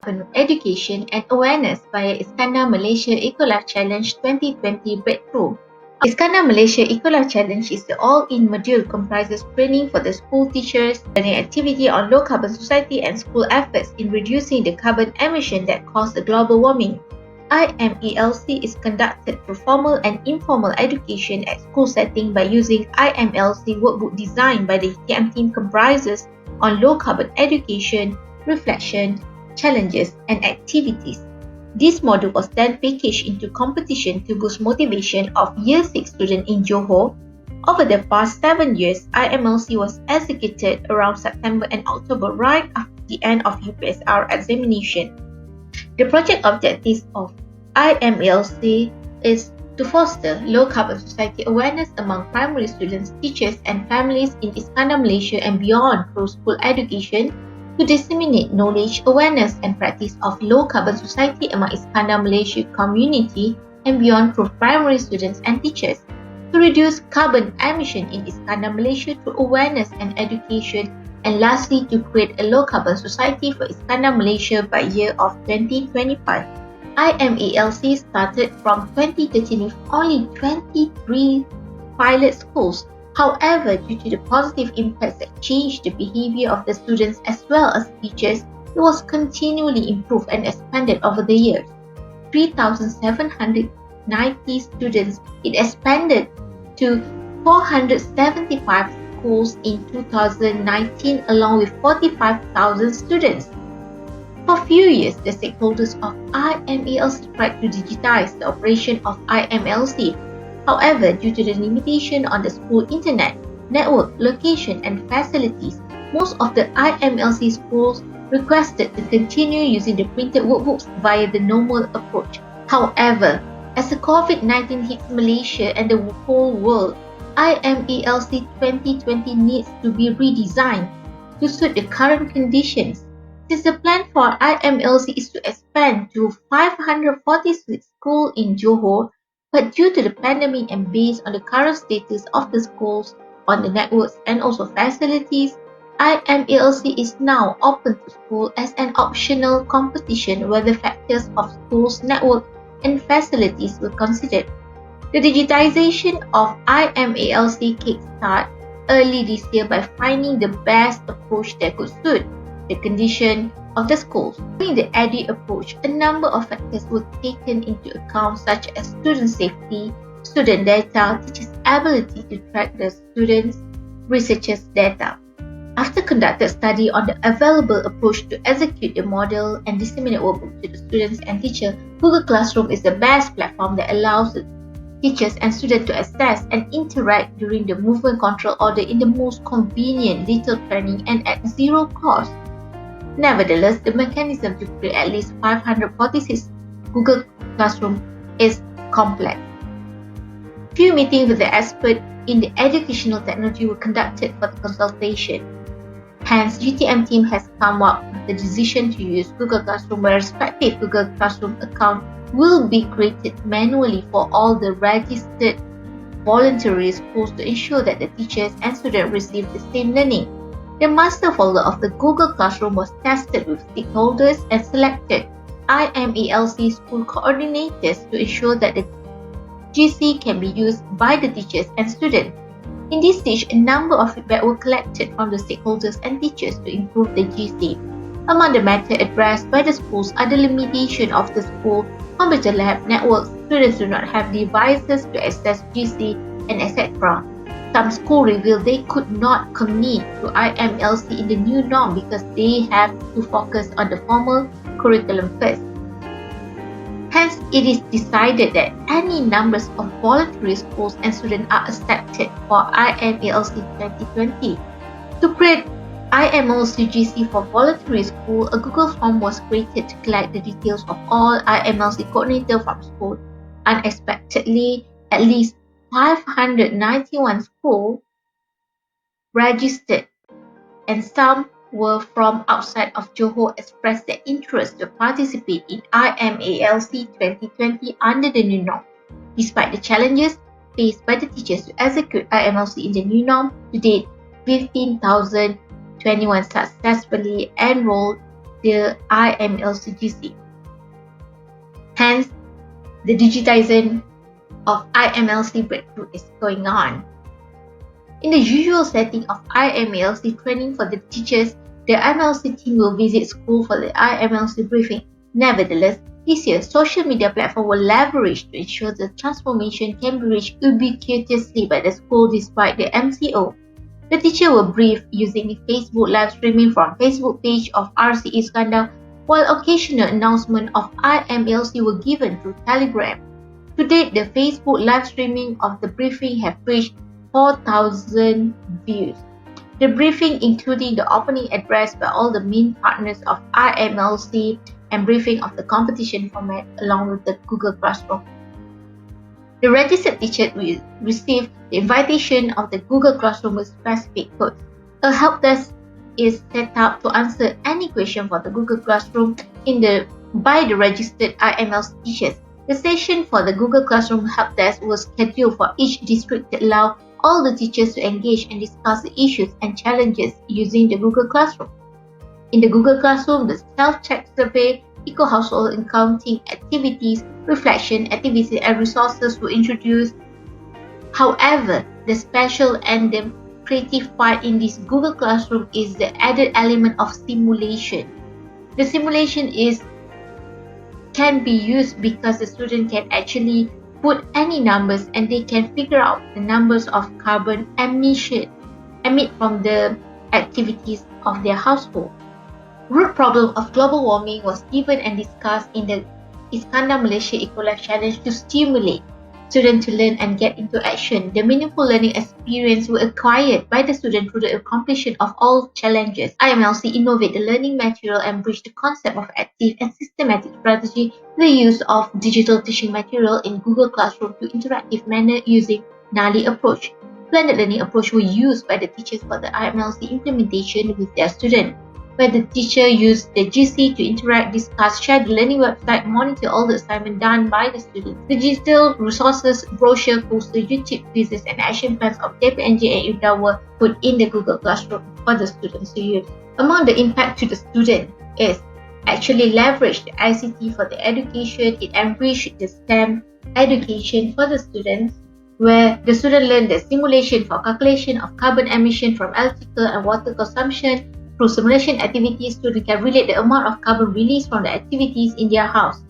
on education and awareness via Iskandar Malaysia Ecolife Challenge 2020 Breakthrough. Iskandar Malaysia Ecolife Challenge is the all-in module comprises training for the school teachers, learning activity on low-carbon society and school efforts in reducing the carbon emission that cause the global warming. IMELC is conducted through formal and informal education at school setting by using IMELC workbook designed by the ETM team comprises on low-carbon education, reflection, challenges, and activities. This module was then packaged into competition to boost motivation of Year 6 students in Johor. Over the past 7 years, IMLC was executed around September and October right after the end of UPSR examination. The project objectives of IMLC is to foster low-carbon society awareness among primary students, teachers, and families in Iskandar, Malaysia and beyond through school education, to disseminate knowledge, awareness, and practice of low-carbon society among Iskandar Malaysia community and beyond through primary students and teachers, to reduce carbon emission in Iskandar Malaysia through awareness and education, and lastly, to create a low-carbon society for Iskandar Malaysia by year of 2025. IMELC started from 2013 with only 23 pilot schools. However, due to the positive impacts that changed the behavior of the students as well as teachers, it was continually improved and expanded over the years. 3,790 students, it expanded to 475 schools in 2019 along with 45,000 students. For a few years, the stakeholders of IMELC tried to digitize the operation of IMLC. However, due to the limitation on the school internet, network, location, and facilities, most of the IMLC schools requested to continue using the printed workbooks via the normal approach. However, as the COVID-19 hits Malaysia and the whole world, IMELC 2020 needs to be redesigned to suit the current conditions. Since the plan for IMLC is to expand to 546 schools in Johor, but due to the pandemic and based on the current status of the schools, on the networks and also facilities, IMELC is now open to school as an optional competition where the factors of schools, network and facilities were considered. The digitization of IMELC kickstart early this year by finding the best approach that could suit the condition of the schools. During the EDI approach, a number of factors were taken into account such as student safety, student data, teachers' ability to track the students, researchers' data. After conducted study on the available approach to execute the model and disseminate workbook to the students and teachers, Google Classroom is the best platform that allows the teachers and students to access and interact during the movement control order in the most convenient little training and at zero cost. Nevertheless, the mechanism to create at least 546 Google Classroom is complex. Few meetings with the experts in the educational technology were conducted for the consultation. Hence, GTM team has come up with the decision to use Google Classroom where respective Google Classroom account will be created manually for all the registered voluntary schools to ensure that the teachers and students receive the same learning. The master folder of the Google Classroom was tested with stakeholders and selected IMELC school coordinators to ensure that the GC can be used by the teachers and students. In this stage, a number of feedback were collected from the stakeholders and teachers to improve the GC. Among the matter addressed by the schools are the limitation of the school, computer lab, networks, students do not have devices to access GC, and etc. Some schools revealed they could not commit to IMLC in the new norm because they have to focus on the formal curriculum first. Hence, it is decided that any numbers of voluntary schools and students are accepted for IMLC 2020. To create IMLC GC for voluntary school, a Google form was created to collect the details of all IMLC coordinators from school. Unexpectedly, at least 591 schools registered, and some were from outside of Johor expressed their interest to participate in IMALC 2020 under the new norm. Despite the challenges faced by the teachers to execute IMLC in the new norm, to date, 15,021 successfully enrolled the IMELC GC. Hence, the digitization of IMLC breakthrough is going on. In the usual setting of IMLC training for the teachers, the IMLC team will visit school for the IMLC briefing. Nevertheless, this year, social media platform will leverage to ensure the transformation can be reached ubiquitously by the school despite the MCO. The teacher will brief using the Facebook live streaming from Facebook page of RC Iskandar, while occasional announcement of IMLC were given through Telegram. To date, the Facebook live streaming of the briefing have reached 4,000 views. The briefing, including the opening address by all the main partners of IMLC and briefing of the competition format along with the Google Classroom. The registered teacher will receive the invitation of the Google Classroom with specific codes. A help desk is set up to answer any question for the Google Classroom by the registered IMLC teachers. The session for the Google Classroom help desk was scheduled for each district to allow all the teachers to engage and discuss the issues and challenges using the Google Classroom. In the Google Classroom, the self-check survey, eco-household and counting activities, reflection activities and resources were introduced. However, the special and the creative part in this Google Classroom is the added element of simulation. The simulation can be used because the student can actually put any numbers and they can figure out the numbers of carbon emit from the activities of their household. Root problem of global warming was given and discussed in the Iskandar Malaysia Ecolife Challenge to stimulate students to learn and get into action. The meaningful learning experience were acquired by the student through the accomplishment of all challenges. IMLC innovate the learning material and bridge the concept of active and systematic strategy, the use of digital teaching material in Google Classroom to interactive manner using NALI approach. Blended learning approach were used by the teachers for the IMLC implementation with their students, where the teacher used the GC to interact, discuss, share the learning website, monitor all the assignment done by the students. The digital resources, brochure, poster, YouTube quizzes, and action plans of JPNG and IUDA were put in the Google Classroom for the students to use. Among the impact to the student is actually leverage the ICT for the education. It enriched the STEM education for the students, where the student learned the simulation for calculation of carbon emission from electrical and water consumption. Through simulation activities, students can relate the amount of carbon released from the activities in their house.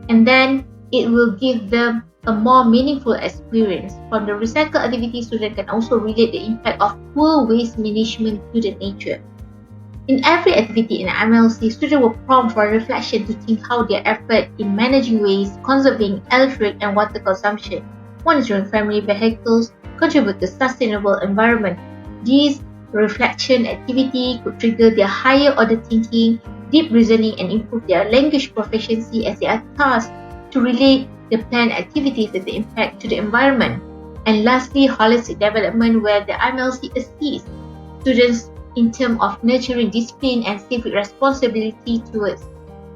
And then it will give them a more meaningful experience. From the recycle activities, students can also relate the impact of poor waste management to the nature. In every activity in IMLC, students will prompt for reflection to think how their effort in managing waste, conserving electric and water consumption, monitoring family vehicles, contribute to sustainable environment. These reflection activity could trigger their higher order thinking, deep reasoning, and improve their language proficiency as they are tasked to relate the planned activities and the impact to the environment. And lastly, holistic development, where the IMLC assists students in terms of nurturing discipline and civic responsibility towards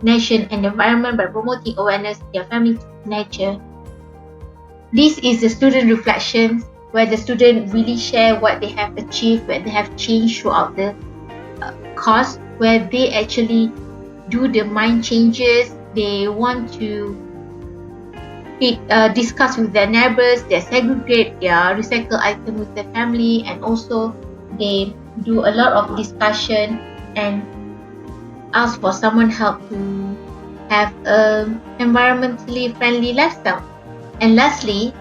nation and environment by promoting awareness in their family nature. This is the student reflections, where the student really share what they have achieved, what they have changed throughout the course, where they actually do the mind changes. They want to discuss with their neighbors, they segregate their recycle item with their family, and also they do a lot of discussion and ask for someone help to have an environmentally friendly lifestyle. And lastly,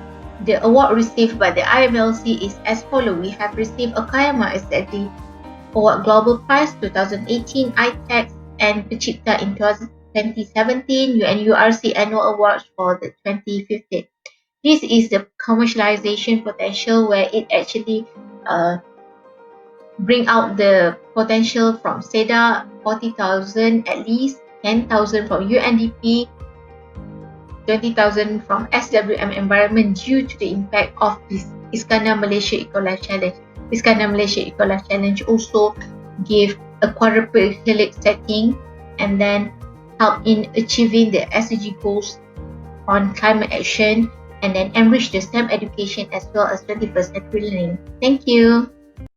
the award received by the IMLC is as follows. We have received Okayama as the Award Global Prize 2018, ITEX and Pencipta in 2017, and URC Annual Awards for the 2015. This is the commercialization potential, where it actually bring out the potential from SEDA, 40,000 at least, 10,000 from UNDP, 20,000 from SWM Environment due to the impact of this Iskandar Malaysia Ecolife Challenge. Iskandar Malaysia Ecolife Challenge also gave a quadriplegic setting and then help in achieving the SDG goals on climate action, and then enrich the STEM education as well as 21st century learning. Thank you.